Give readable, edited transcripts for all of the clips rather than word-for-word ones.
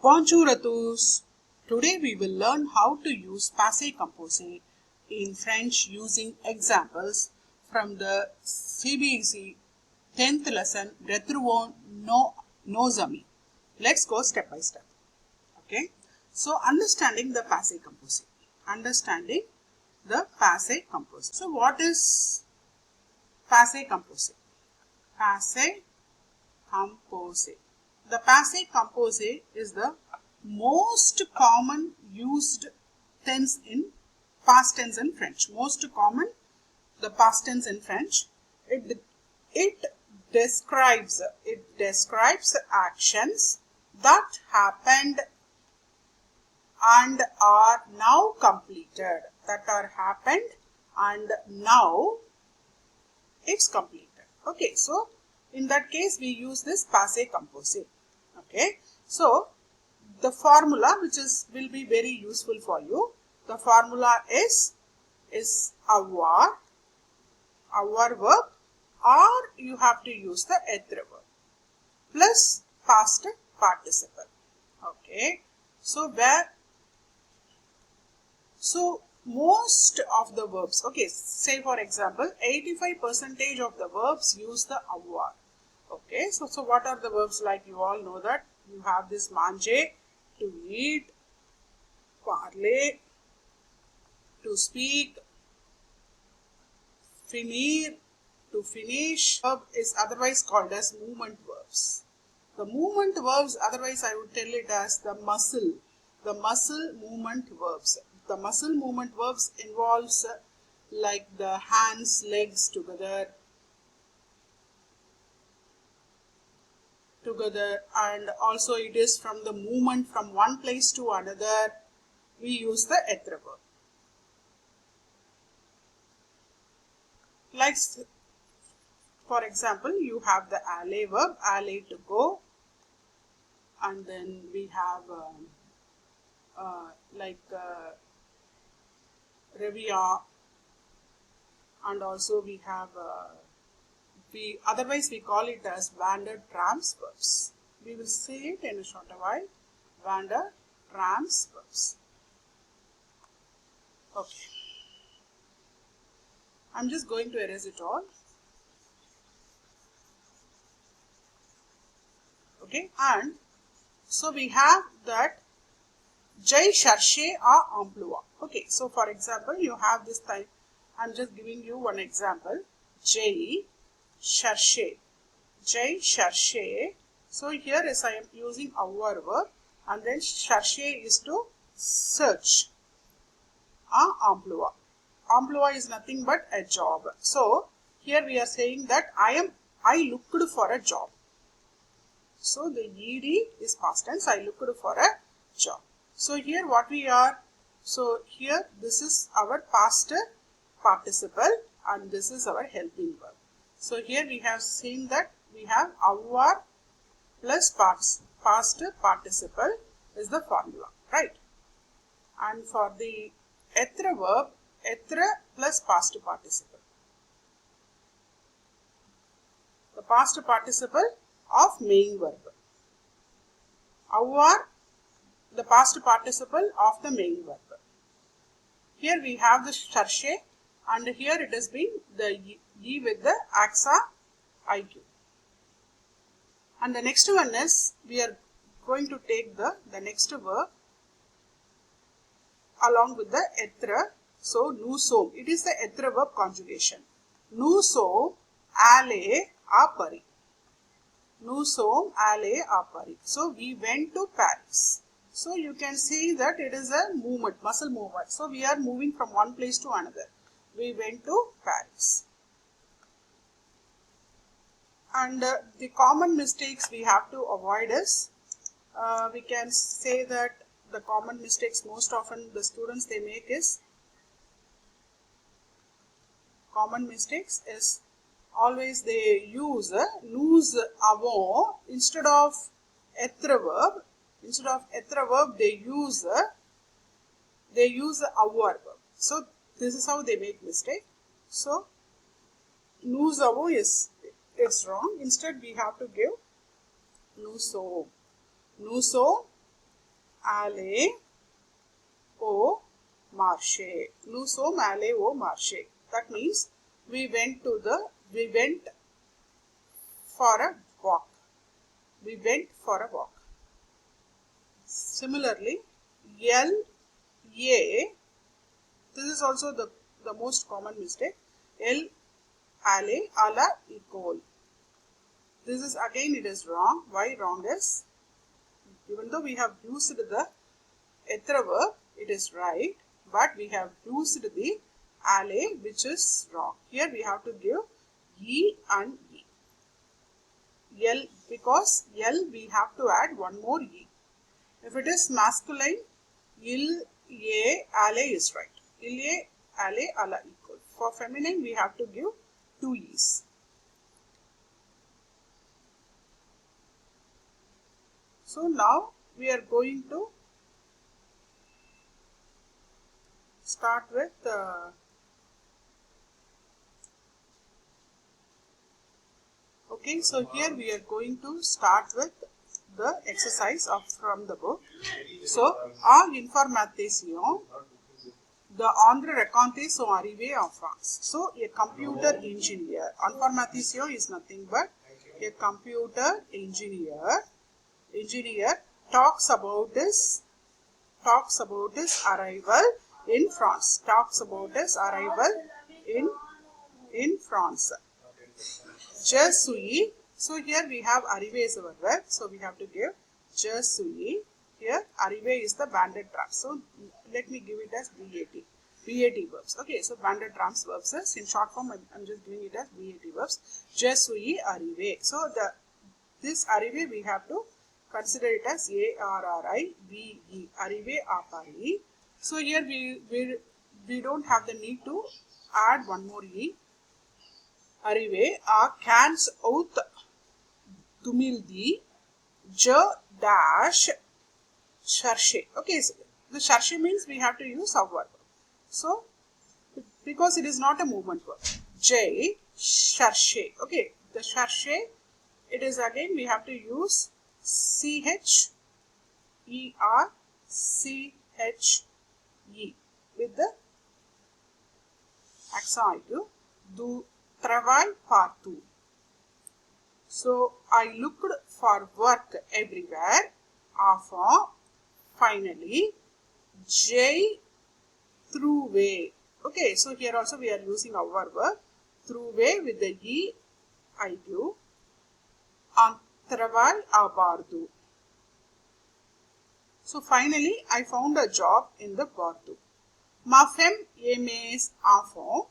Bonjour tous. Today we will learn how to use Passé Composé in French using examples from the CBSE 10th lesson Retrouvons Nos Amis. Let's go step by step. Okay. So understanding the Passé Composé. Understanding the Passé Composé. So what is Passé Composé? Passé Composé. The Passé Composé is the most common used tense in past tense in French. Most common, the past tense in French. It describes actions that happened and are now completed. That are happened and now it's completed. Okay, so in that case we use this Passé Composé. Okay, so the formula which will be very useful for you. The formula is avoir verb, or you have to use the être verb plus past participle. Okay, so most of the verbs, okay, say for example 85% of the verbs use the avoir. Okay, so what are the verbs? Like you all know that you have this manger, to eat, parler, to speak, finir, to finish. Verb is otherwise called as movement verbs. The movement verbs, otherwise I would tell it as the muscle movement verbs. The muscle movement verbs involves like the hands, legs together, and also it is from the movement from one place to another. We use the être verb. Like for example, you have the allé verb, aller to go, and then we have revia, and also we have otherwise we call it as wander trams verbs. We will see it in a short while. Wander trams verbs. Okay. I'm just going to erase it all. Okay, and so we have that cherché emploi. Okay, so for example, you have this type. I'm just giving you one example. Cherché. So here is I am using our verb, and then cherché is to search. Emploi. Emploi is nothing but a job. So here we are saying that I looked for a job. So the ed is past tense. I looked for a job. So here what we are. So here this is our past participle and this is our helping verb. So here we have seen that we have avoir plus past participle is the formula, right? And for the être verb, être plus past participle. The past participle of main verb. Avoir, the past participle of the main verb. Here we have the cherché, and here it has been the e with the AXA IQ. And the next one is, we are going to take the next verb along with the être. So, nous sommes. It is the être verb conjugation. Nous sommes allés à Paris. Nous sommes allés à Paris. So, we went to Paris. So, you can see that it is a movement, muscle movement. So, we are moving from one place to another. We went to Paris. And the common mistakes we have to avoid is, we can say that the common mistakes most often the students they make is, always they use nous, avons instead of être verb. Instead of être verb they use avoir verb. So this is how they make mistake. So nous avons is wrong. Instead we have to give nous sommes. Nous sommes allés au marché. Nous sommes allés au marché. That means we went for a walk. We went for a walk. Similarly, Elle, this is also the most common mistake. Elle, allée, à la école. This is again, it is wrong. Why wrong is, even though we have used the être verb, it is right, but we have used the allé, which is wrong. Here we have to give ye and ye. L, because L we have to add one more ye. If it is masculine, il, ye, allé is right. Il, ye, allé, à la école. For feminine, we have to give two ye's. So now we are going to start with okay, so here we are going to start with the exercise from the book. So, en information, the André racontait son arrivée en France. So, a computer engineer. Information is nothing but a computer engineer. Talks about his arrival in France. Talks about his arrival in France. Je suis. So here we have arrivé as our verb. So we have to give je suis. Here arrivé is the banded trap. So let me give it as BAT. BAT verbs. Okay, so banded trams verbs is in short form. I'm just giving it as BAT verbs. Je suis arrivé. So this arrivé we have to consider it as ARRIVE. Arrivé à Paris. So here we don't have the need to add one more E. Arrivé à 15 août 2010, je dash cherché. Okay, so the cherché means we have to use avoir. So, because it is not a movement verb. J cherché. Okay, the cherché, it is again we have to use CHERCHE with the accent aigu. Du travail partout. So, I looked for work everywhere. Enfin, finally, j'ai trouvé. Okay, so here also we are using our verb. Trouvé with the IQ. Un travail à Bordeaux. So, finally, I found a job in the Bordeaux. Ma femme et mes enfants.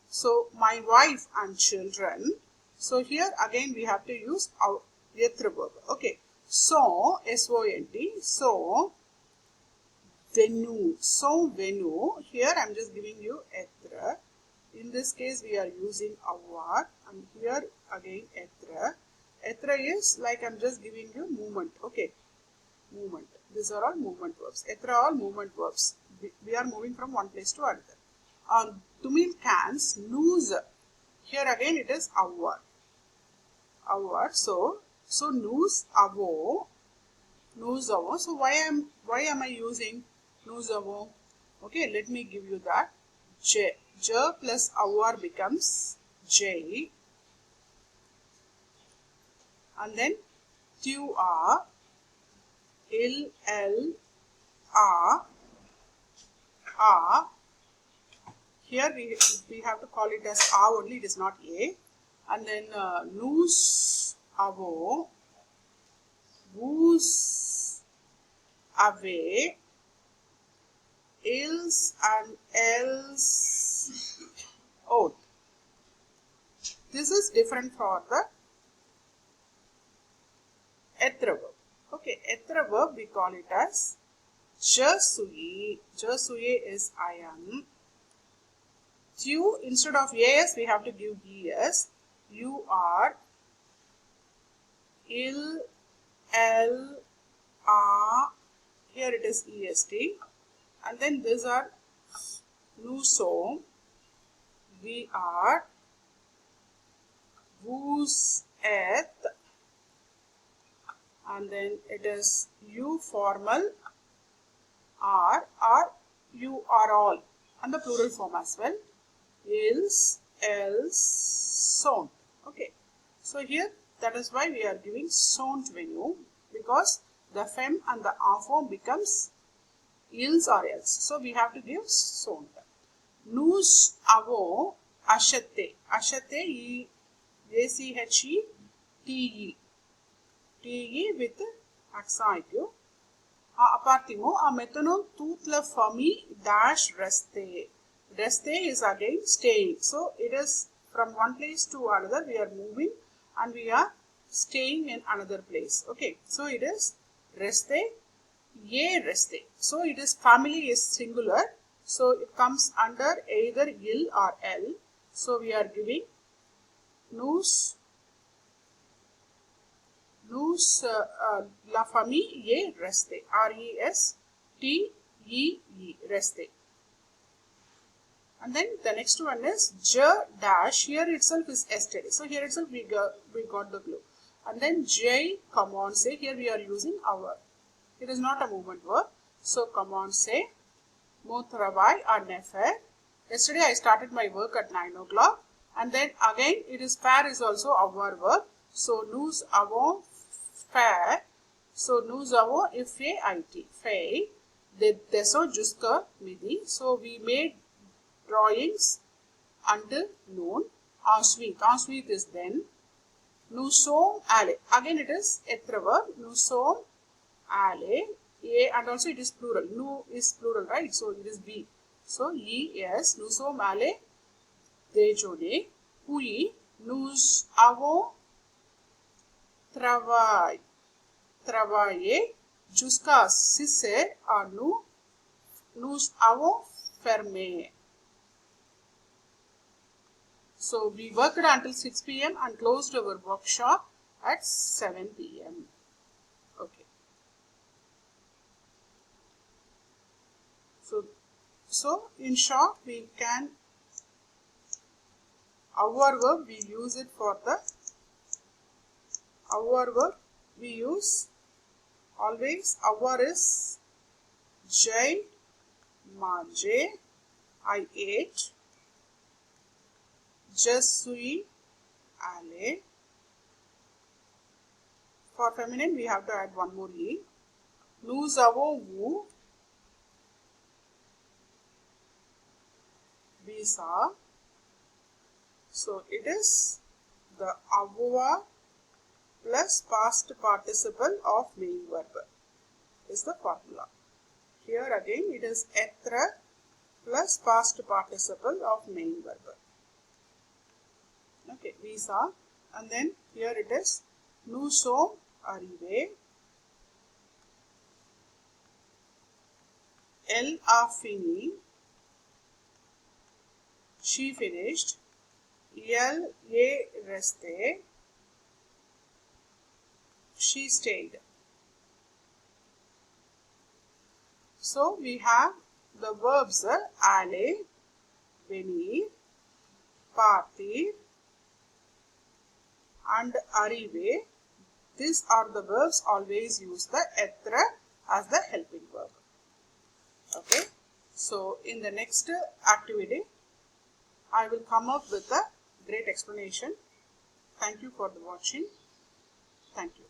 So, my wife and children. So, here again we have to use our être verb. Okay. So, S-O-N-T. So, venu. Here I am just giving you être. In this case we are using avoir. And here again être. Être is like I am just giving you movement. Okay. Movement. These are all movement verbs. Être are all movement verbs. We are moving from one place to another. On 2015, nous. Here again it is avoir. So nous avons. So why am I using nous avons? Okay, let me give you that. Je plus avoir becomes J. And then tu as. Il, elle, a. Here we have to call it as a only, it is not a. And then nous avons, vous avez, ils and elles out. This is different for the être verb. Okay, être verb we call it as je suis. Je suis is I am. Tu, instead of yes, we have to give es. You are. Il, elle, a. Here it is est. And then these are nous sommes. We are. Vous êtes. And then it is you formal. are, you, are all, and the plural form as well. Ils, else, sont. Okay. So here, that is why we are giving sont venue, because the fem and the a form becomes ils or else. So we have to give sont. Nous, avons, acheté. Acheté, ache, te with accent aigu. Appartimo, a maintenant toute la famille dash rester. Rester is again staying. So it is from one place to another. We are moving and we are staying in another place. Okay. So it is rester, ye rester. So it is family is singular. So it comes under either il or elle. So we are giving nous, la famille ye reste. R-E-S-T-E-E, reste. And then the next one is je dash. Here itself is yesterday. So here itself we got the clue. And then j commence. Here we are using our. It is not a movement verb. So commence. Mon travail à 9h. Yesterday I started my work at 9 o'clock. And then again it is faire is also our verb. So nous avons fait. So nous avons fait. Fait. Descend jusqu'à midi. So we made drawings until noon. Ensuite is then. Nous sommes allés. Again it is être verb. Nous sommes allés. And also it is plural. Nous is plural, right? So it is we. So yes, nous sommes allés déjeuner. Oui, nous avons travaillé jusqu'à 6 heures. Nous avons fermé. So we worked until 6 p.m. and closed our workshop at 7 p.m. Okay. So in short, we can, our verb, we use it for the, our verb, we use always, our is j'ai mangé, I ate, je suis allé. For feminine, we have to add one more e. Nous avons vu, we saw. So it is the avoir plus past participle of main verb is the formula. Here again it is être plus past participle of main verb. Okay, we saw. And then here it is nous sommes arrivés. Elle a fini. She finished. Elle est restée. She stayed. So we have the verbs aller, venir, partir, and arriver. These are the verbs. Always use the être as the helping verb. Okay. So in the next activity, I will come up with a great explanation. Thank you for the watching. Thank you.